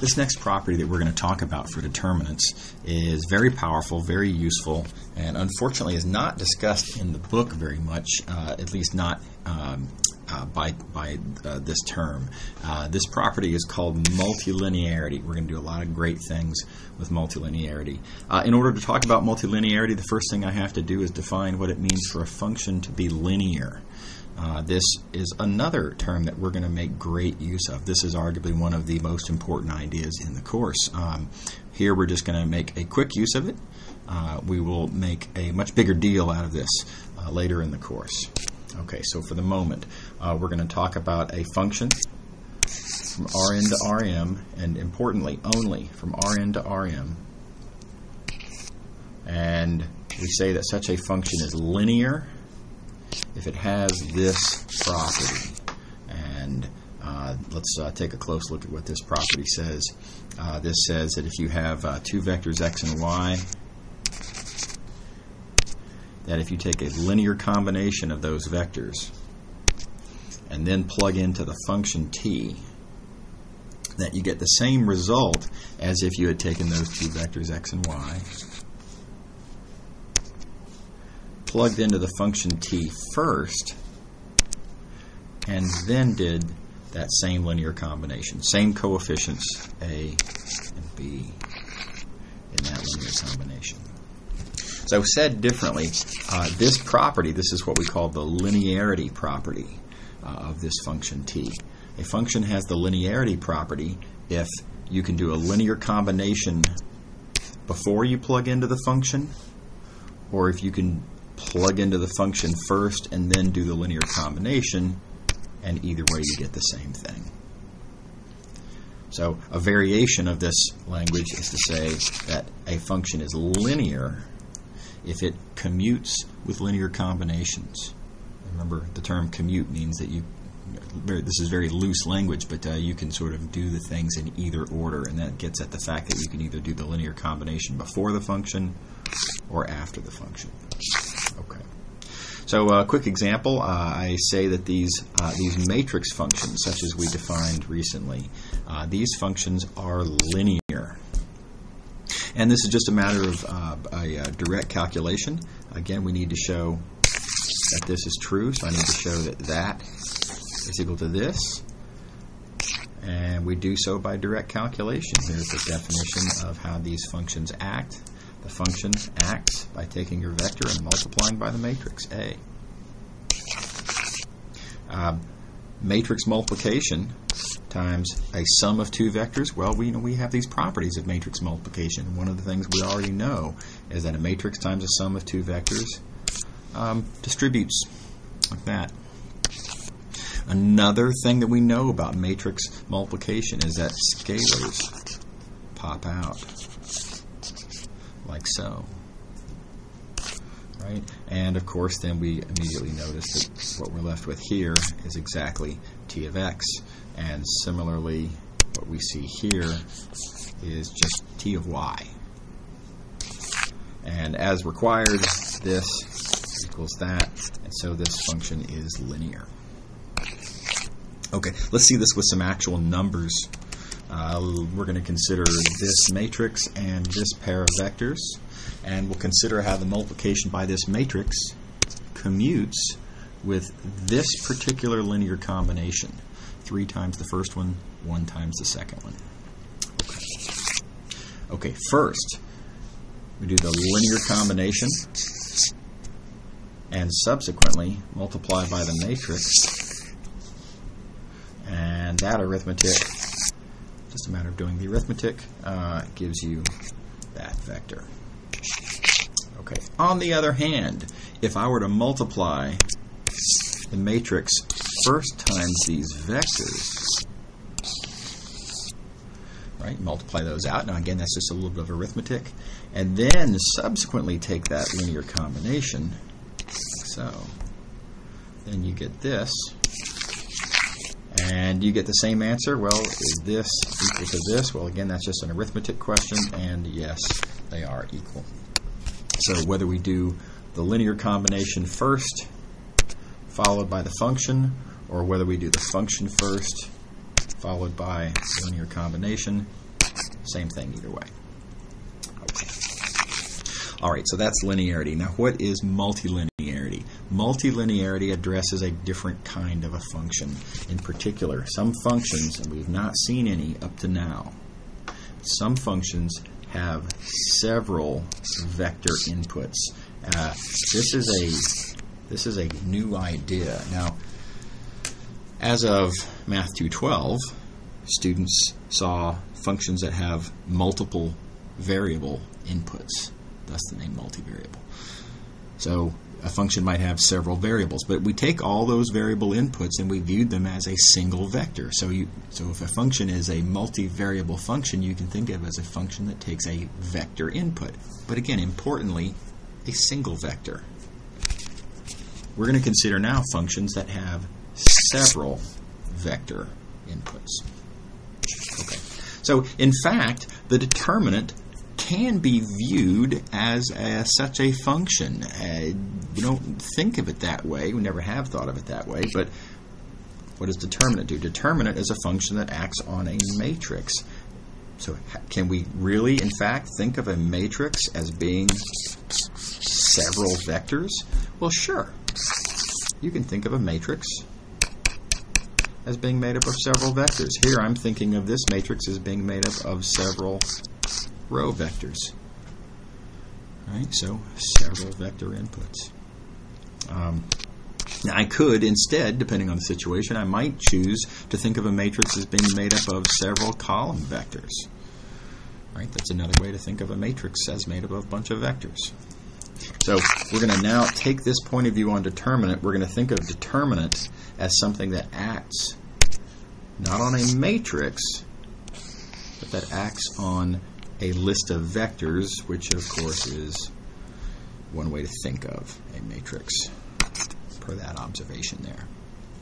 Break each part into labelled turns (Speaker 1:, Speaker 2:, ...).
Speaker 1: This next property that we're going to talk about for determinants is very powerful, very useful, and unfortunately is not discussed in the book very much, at least not by this term. This property is called multilinearity. We're going to do a lot of great things with multilinearity. In order to talk about multilinearity, the first thing I have to do is define what it means for a function to be linear. This is another term that we're going to make great use of. This is arguably one of the most important ideas in the course. Here we're just going to make a quick use of it. We will make a much bigger deal out of this later in the course. Okay, so for the moment, we're going to talk about a function from Rn to Rm, and importantly, only from Rn to Rm. And we say that such a function is linear if it has this property. And let's take a close look at what this property says. This says that if you have two vectors x and y, that if you take a linear combination of those vectors and then plug into the function t, that you get the same result as if you had taken those two vectors x and y, plugged into the function t first, and then did that same linear combination, same coefficients a and b in that linear combination. So said differently, this property, this is what we call the linearity property of this function t. A function has the linearity property if you can do a linear combination before you plug into the function, or if you can plug into the function first and then do the linear combination, and either way you get the same thing. So a variation of this language is to say that a function is linear if it commutes with linear combinations. Remember, the term commute means that this is very loose language, but you can sort of do the things in either order, and that gets at the fact that you can either do the linear combination before the function or after the function. Okay. So a quick example, I say that these matrix functions, such as we defined recently, these functions are linear. And this is just a matter of a direct calculation. Again, we need to show that this is true, so I need to show that that is equal to this. And we do so by direct calculation. Here's the definition of how these functions act. The function acts by taking your vector and multiplying by the matrix A. Matrix multiplication times a sum of two vectors. Well, we have these properties of matrix multiplication. One of the things we already know is that a matrix times a sum of two vectors distributes like that. Another thing that we know about matrix multiplication is that scalars pop out like so. Right? And of course then we immediately notice that what we're left with here is exactly t of x, and similarly what we see here is just t of y. And as required, this equals that, and so this function is linear. Okay, let's see this with some actual numbers. We're going to consider this matrix and this pair of vectors, and we'll consider how the multiplication by this matrix commutes with this particular linear combination. 3 times the first one, 1 times the second one. Okay, first we do the linear combination and subsequently multiply by the matrix, and that arithmetic, just a matter of doing the arithmetic, gives you that vector. Okay. On the other hand, if I were to multiply the matrix first times these vectors, right, multiply those out. Now again, that's just a little bit of arithmetic, and then subsequently take that linear combination, like so. Then you get this. And you get the same answer. Well, is this equal to this? Well, again, that's just an arithmetic question, and yes, they are equal. So whether we do the linear combination first, followed by the function, or whether we do the function first, followed by linear combination, Same thing either way. Okay. All right, so that's linearity. Now, what is multilinearity? Multilinearity addresses a different kind of a function. In particular, some functions, and we've not seen any up to now, some functions have several vector inputs. This is a new idea. Now, as of Math212, students saw functions that have multiple variable inputs. Thus the name multivariable. So a function might have several variables, but we take all those variable inputs and we viewed them as a single vector. So if a function is a multivariable function, you can think of it as a function that takes a vector input. But again, importantly, a single vector. We're going to consider now functions that have several vector inputs. Okay. So in fact, the determinant can be viewed as such a function. We don't think of it that way. We never have thought of it that way. But what does determinant do? Determinant is a function that acts on a matrix. So can we really, in fact, think of a matrix as being several vectors? Well, sure. You can think of a matrix as being made up of several vectors. Here I'm thinking of this matrix as being made up of several row vectors. Right, so several vector inputs. Now I could instead, depending on the situation, I might choose to think of a matrix as being made up of several column vectors. Right, that's another way to think of a matrix as made up of a bunch of vectors. So we're going to now take this point of view on determinant. We're going to think of determinant as something that acts not on a matrix, but that acts on a list of vectors, which of course is one way to think of a matrix per that observation there.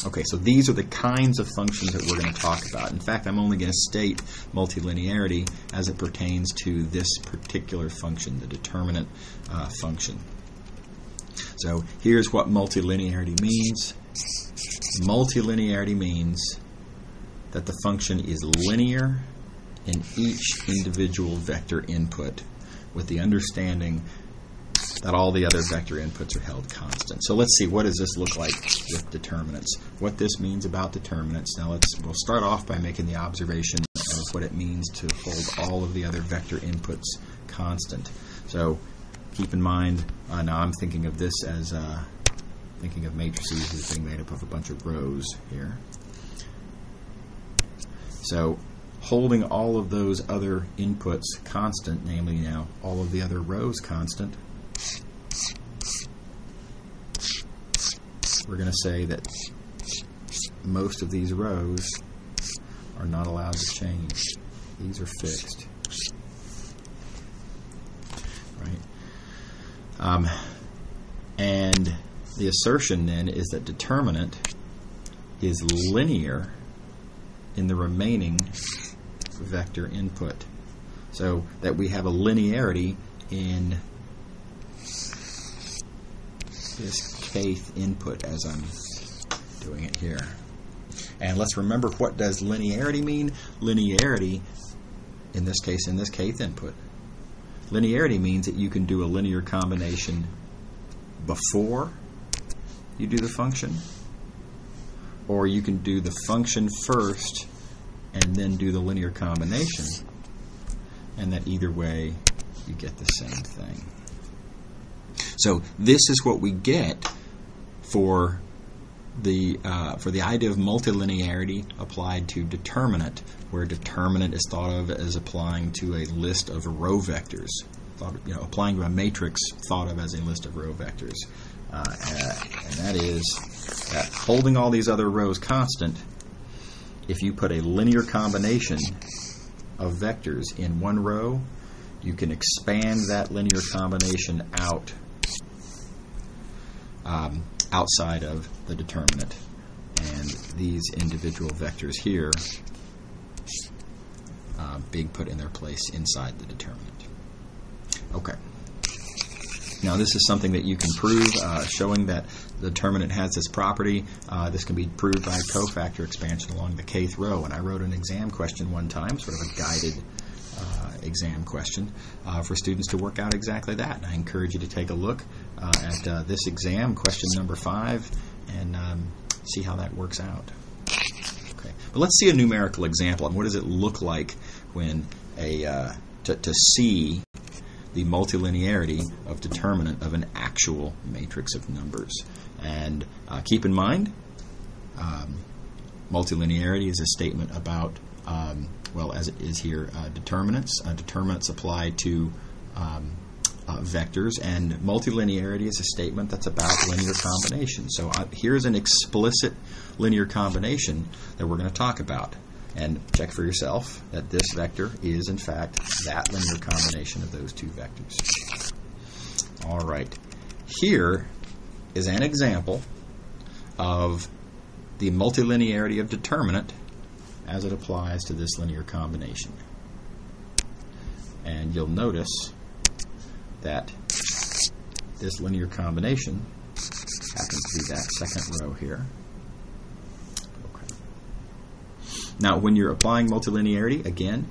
Speaker 1: Okay, so these are the kinds of functions that we're going to talk about. In fact, I'm only going to state multilinearity as it pertains to this particular function, the determinant function. So here's what multilinearity means. Multilinearity means that the function is linear in each individual vector input, with the understanding that all the other vector inputs are held constant. So let's see, what does this look like with determinants? What this means about determinants. Now we'll start off by making the observation of what it means to hold all of the other vector inputs constant. So keep in mind, now I'm thinking of this as thinking of matrices as being made up of a bunch of rows here. So holding all of those other inputs constant, namely now all of the other rows constant, we're going to say that most of these rows are not allowed to change. These are fixed. Right? And the assertion then is that determinant is linear in the remaining vector input. So that we have a linearity in this kth input as I'm doing it here. And let's remember, what does linearity mean? Linearity, in this case, in this kth input, linearity means that you can do a linear combination before you do the function, or you can do the function first and then do the linear combination, and that either way you get the same thing. So this is what we get for the idea of multilinearity applied to determinant, where determinant is thought of as applying to a list of row vectors, applying to a matrix thought of as a list of row vectors, and that is that holding all these other rows constant, if you put a linear combination of vectors in one row, you can expand that linear combination out outside of the determinant, and these individual vectors here being put in their place inside the determinant. Okay. Now this is something that you can prove, showing that the determinant has this property. This can be proved by cofactor expansion along the kth row. And I wrote an exam question one time, sort of a guided exam question for students to work out exactly that. And I encourage you to take a look at this exam, question number 5, and see how that works out. Okay, but let's see a numerical example. And what does it look like when to see the multilinearity of determinant of an actual matrix of numbers? And keep in mind, multilinearity is a statement about, well, as it is here, determinants. Determinants apply to vectors, and multilinearity is a statement that's about linear combinations. So here's an explicit linear combination that we're going to talk about. And check for yourself that this vector is, in fact, that linear combination of those two vectors. All right. Here is an example of the multilinearity of determinant as it applies to this linear combination. And you'll notice that this linear combination happens to be that second row here. Okay. Now, when you're applying multilinearity, again,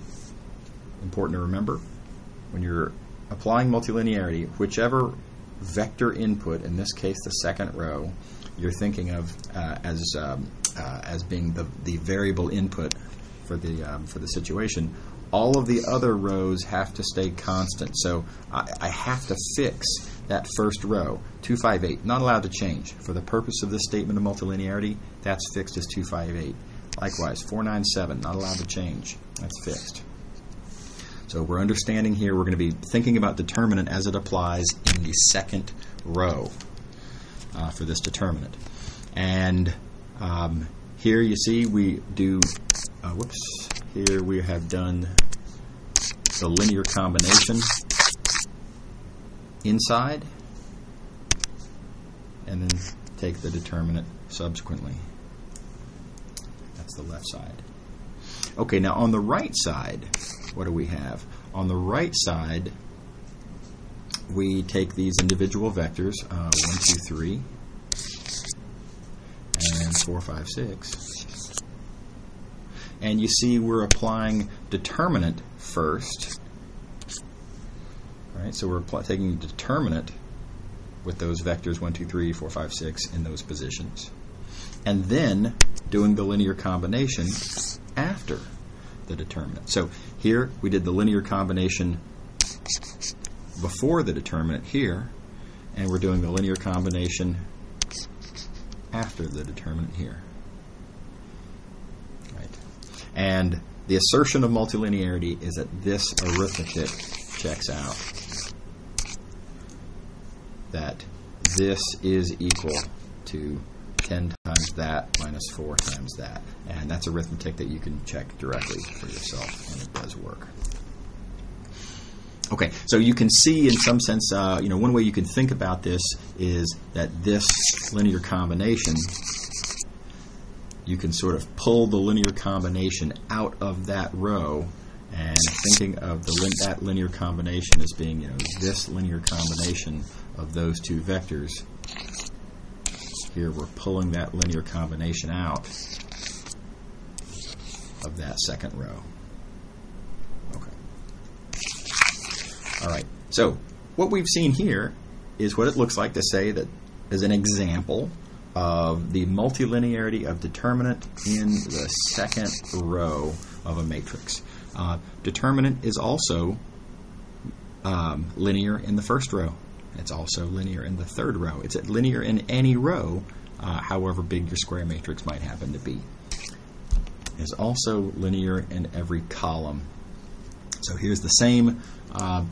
Speaker 1: important to remember, when you're applying multilinearity, whichever vector input, in this case the second row, you're thinking of as being the variable input for the situation, all of the other rows have to stay constant. So I have to fix that first row, 258, not allowed to change. For the purpose of this statement of multilinearity, that's fixed as 258. Likewise, 497, not allowed to change. That's fixed. So we're understanding here, we're going to be thinking about determinant as it applies in the second row for this determinant. And here you see we do, here we have done the linear combination inside, and then take the determinant subsequently. That's the left side. Okay, now on the right side, what do we have? On the right side, we take these individual vectors, 1, 2, 3, and 4, 5, 6. And you see we're applying determinant first. All right, so we're taking determinant with those vectors 1, 2, 3, 4, 5, 6 in those positions. And then doing the linear combination after the determinant. So here we did the linear combination before the determinant here, and we're doing the linear combination after the determinant here. Right. And the assertion of multilinearity is that this arithmetic checks out. That this is equal to 10 times that minus 4 times that. And that's arithmetic that you can check directly for yourself, and it does work. Okay, so you can see in some sense, one way you can think about this is that this linear combination, you can sort of pull the linear combination out of that row, and thinking of that linear combination as being, this linear combination of those two vectors. Here we're pulling that linear combination out of that second row. Okay. All right. So what we've seen here is what it looks like to say that as an example of the multilinearity of determinant in the second row of a matrix. Determinant is also linear in the first row. It's also linear in the third row. It's linear in any row, however big your square matrix might happen to be. It's also linear in every column. So here's the same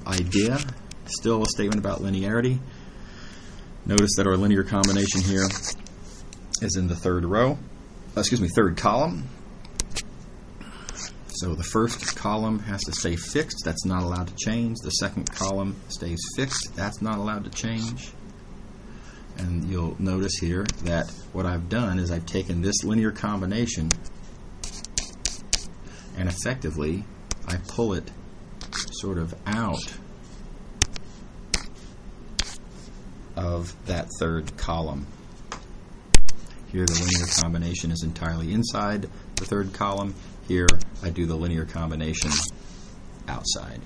Speaker 1: idea, still a statement about linearity. Notice that our linear combination here is in the third column. So the first column has to stay fixed. That's not allowed to change. The second column stays fixed. That's not allowed to change. And you'll notice here that what I've done is I've taken this linear combination and effectively I pull it sort of out of that third column. Here the linear combination is entirely inside the third column. Here I do the linear combination outside.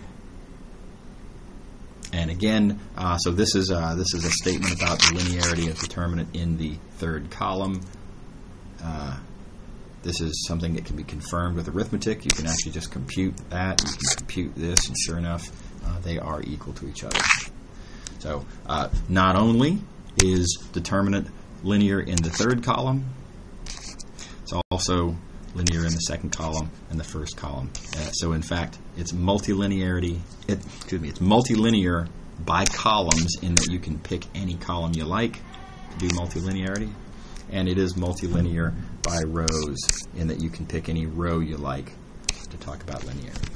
Speaker 1: And again, so this is a statement about the linearity of determinant in the third column. This is something that can be confirmed with arithmetic. You can actually just compute that. You can compute this, and sure enough, they are equal to each other. So not only is determinant linear in the third column, it's also linear in the second column and the first column. So in fact, it's multilinearity. It's multilinear by columns in that you can pick any column you like to do multilinearity, and it is multilinear by rows in that you can pick any row you like to talk about linearity.